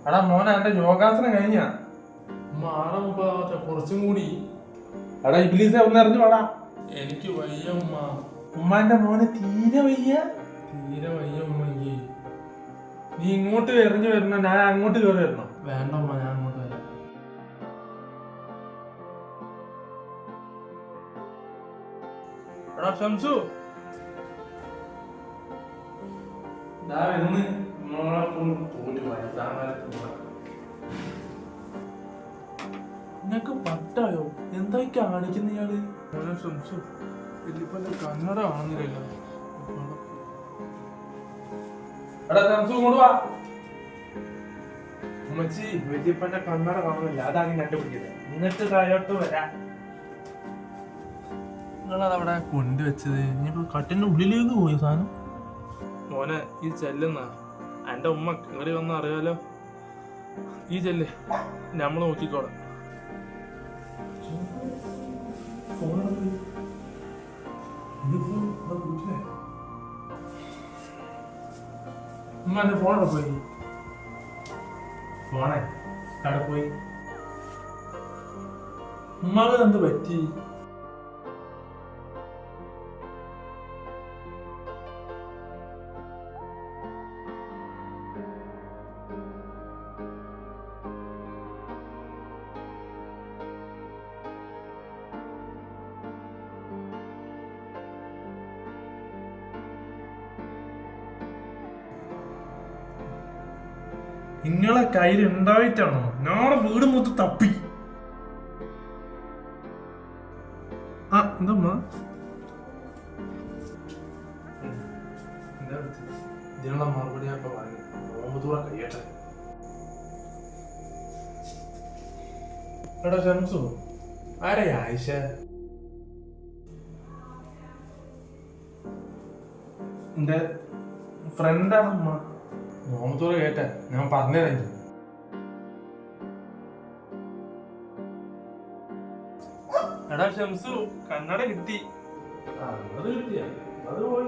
എടാ മോനെ എന്റെ യോഗാസനം കഴിഞ്ഞ മാറാൻ മുമ്പാകട്ടെ കുറച്ചും കൂടി. എടാ ഇബ്ലീസെ ഒന്ന് എറിഞ്ഞു പാടാ. എനിക്ക് വയ്യ ഉമ്മ. ഉമ്മാന്റെ മോനെ തീരെ വയ്യ. തീരെ വയ്യ ഉമ്മയ്ക്ക്. നീ ഇങ്ങോട്ട് എറിഞ്ഞു വരണോ ഞാൻ അങ്ങോട്ട് കയറി വരണോ? വേണ്ട ഉമ്മ, ഞാൻ അങ്ങോട്ട് വരാം. എടാ ഷംസു മോളെ കൊണ്ട് തോറ്റു നിനക്ക് പട്ടായോ? എന്തായി കാണിക്കുന്ന ഇയാള്? മോനെ ഷംസു, വലിയപ്പന്റെ കന്നഡ കാണുന്നില്ലല്ലോ. എടാ ഷംസു ഇങ്ങോട്ട് വാ. ഉമ്മച്ചി, വലിയപ്പന്റെ കന്നഡ കാണുന്നില്ല, അതാണ് കണ്ടുപിടിക്കുന്നത്. എന്നിട്ട് താഴോട്ട് വരാം. നിങ്ങളതവിടെ കൊണ്ടുവച്ചത് ഇനിയിപ്പോ കട്ടിന്റെ ഉള്ളിലേക്ക് പോയി സാധനം. മോനെ ഈ ചെല്ലുന്ന എന്റെ ഉമ്മ കയറി വന്ന അറിയാലോ. ഈ ചെല്ല് നമ്മള് നോക്കിക്കോളാം. ഉമ്മ എന്റെ ഫോണെ പോയി. ഫോണെ കട പോയി. ഉമ്മാക്ക് എന്ത് പറ്റി? നിങ്ങളെ കയ്യിൽ ഉണ്ടായിട്ടാണോ ഞങ്ങളെ വീട് മൊത്തം തപ്പി? ആ എന്താ ഇതിനുള്ള മറുപടി ഞാൻ ഇപ്പൊ വാങ്ങി. ഓമ്പതൂറ കഴിയട്ടെ. എടാ ഷംസു, ആരെ ആയിഷ? എന്റെ ഫ്രണ്ടാണ് ഉമ്മ. ഓമ്പതൂറ കേട്ടെ, ഞാൻ പറഞ്ഞുതരാം. എടാ ഷംസു, കന്നഡ കിട്ടി. അത് കിട്ടിയ അത് പോയി.